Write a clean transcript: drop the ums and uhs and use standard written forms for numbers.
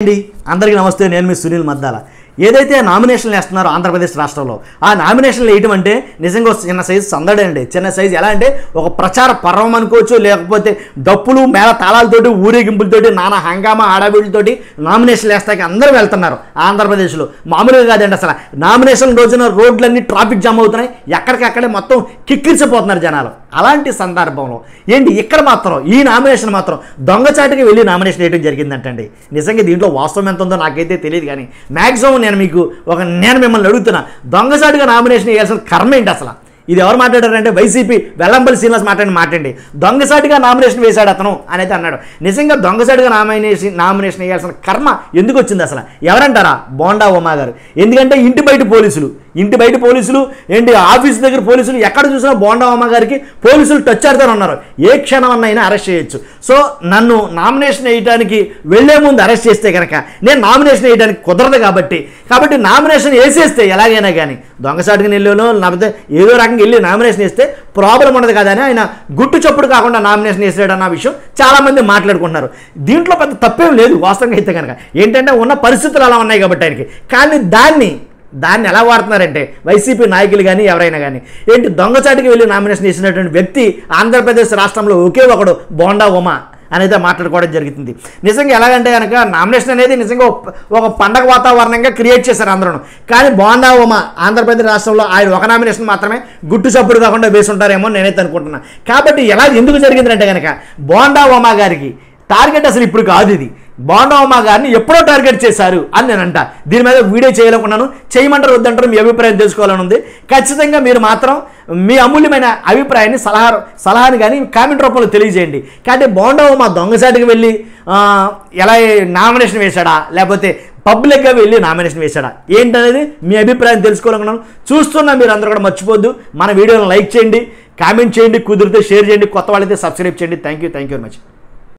అండి అందరికీ నమస్తే. నేను మీ సునీల్ మద్దాల. ఏదైతే నామినేషన్లు వేస్తున్నారో ఆంధ్రప్రదేశ్ రాష్ట్రంలో ఆ నామినేషన్లు వేయటం అంటే నిజంగా చిన్న సైజు సందడి అండి. చిన్న సైజు ఎలా అంటే ఒక ప్రచార పర్వం అనుకోవచ్చు, లేకపోతే డప్పులు మేళ తాళాలతోటి ఊరేగింపులతోటి నానా హంగామా ఆడబిడ్డలతోటి నామినేషన్లు వేస్తాకి అందరూ వెళ్తున్నారు ఆంధ్రప్రదేశ్లో. మామూలుగా కాదండి, అసలు నామినేషన్ రోజున రోడ్లన్నీ ట్రాఫిక్ జామ్ అవుతున్నాయి, ఎక్కడికక్కడే మొత్తం కిక్కిరిసిపోతున్నారు జనాలు. అలాంటి సందర్భంలో ఏంటి ఇక్కడ మాత్రం ఈ నామినేషన్ మాత్రం దొంగచాటుగా వెళ్ళి నామినేషన్ వేయడం జరిగిందంటండి. నిజంగా దీంట్లో వాస్తవం ఎంత ఉందో నాకైతే తెలియదు, కానీ మ్యాక్సిమం నేను మిమ్మల్ని అడుగుతున్నా, దొంగచాటుగా నామినేషన్ వేయాల్సిన కర్మ ఏంటి అసలు? ఇది ఎవరు మాట్లాడారంటే వైసీపీ వెల్లంపల్లి శ్రీనివాస్ మాట్లాడి దొంగసాటిగా నామినేషన్ వేశాడు అతను అని అయితే అన్నాడు. నిజంగా దొంగసాటిగా నామినేషన్ వేయాల్సిన కర్మ ఎందుకు వచ్చింది అసలు? ఎవరంటారా? బోండా ఉమా గారు. ఎందుకంటే ఇంటి బయట పోలీసులు ఏంటి ఆఫీస్ దగ్గర పోలీసులు ఎక్కడ చూసినా బోండా ఉమా గారికి పోలీసులు టచ్ ఆడుతూనే ఉన్నారు. ఏ క్షణం అన్నైనా అరెస్ట్ చేయొచ్చు. సో నన్ను నామినేషన్ వేయడానికి వెళ్లే ముందు అరెస్ట్ చేస్తే కనుక నేను నామినేషన్ వేయడానికి కుదరదు కాబట్టి నామినేషన్ వేసేస్తే ఎలాగైనా కానీ దొంగసాటిగా వెళ్ళాను, లేకపోతే ఏదో రకంగా వెళ్ళి నామినేషన్ వేస్తే ప్రాబ్లం ఉండదు కదా అని ఆయన గుట్టు చప్పుడు కాకుండా నామినేషన్ వేసాడు అన్న విషయం చాలామంది మాట్లాడుకుంటున్నారు. దీంట్లో పెద్ద తప్పేం లేదు వాస్తవంగా అయితే కనుక. ఏంటంటే ఉన్న పరిస్థితులు అలా ఉన్నాయి కాబట్టి ఆయనకి. కానీ దాన్ని ఎలా వాడుతున్నారంటే వైసీపీ నాయకులు కానీ ఎవరైనా కానీ ఏంటి దొంగచాటుకి వెళ్ళి నామినేషన్ చేసినటువంటి వ్యక్తి ఆంధ్రప్రదేశ్ రాష్ట్రంలో ఒకే ఒకడు బోండా ఉమా అనేది మాట్లాడుకోవడం జరుగుతుంది. నిజంగా ఎలాగంటే కనుక నామినేషన్ అనేది నిజంగా ఒక పండగ వాతావరణంగా క్రియేట్ చేశారు అందరూ. కానీ బోండా ఉమా ఆంధ్రప్రదేశ్ రాష్ట్రంలో ఆయన ఒక నామినేషన్ మాత్రమే గుట్టు చప్పుడు కాకుండా వేసి ఉంటారేమో నేనైతే అనుకుంటున్నాను. కాబట్టి ఎందుకు జరిగిందంటే కనుక బోండా ఉమా గారికి టార్గెట్ అసలు ఇప్పుడు కాదు, ఇది బోండా ఉమా గారిని ఎప్పుడో టార్గెట్ చేశారు అని నేనంట. దీని మీద వీడియో చేయాలనుకున్నాను, చేయమంటారు వద్దంటారు, మీ అభిప్రాయం తెలుసుకోవాలని ఉంది. ఖచ్చితంగా మీరు మాత్రం మీ అమూల్యమైన అభిప్రాయాన్ని సలహాని కానీ కామెంట్ రూపంలో తెలియజేయండి. కాబట్టి బోండా ఉమా దొంగసాటికి వెళ్ళి ఎలా నామినేషన్ వేశాడా, లేకపోతే పబ్లిక్గా వెళ్ళి నామినేషన్ వేశాడా ఏంటనేది మీ అభిప్రాయం తెలుసుకోవాలనుకున్నాను. చూస్తున్నా మీరు అందరూ కూడా మర్చిపోద్దు, మన వీడియోని లైక్ చేయండి, కామెంట్ చేయండి, కుదిరితే షేర్ చేయండి, కొత్త వాళ్ళైతే సబ్స్క్రైబ్ చేయండి. Thank you very much.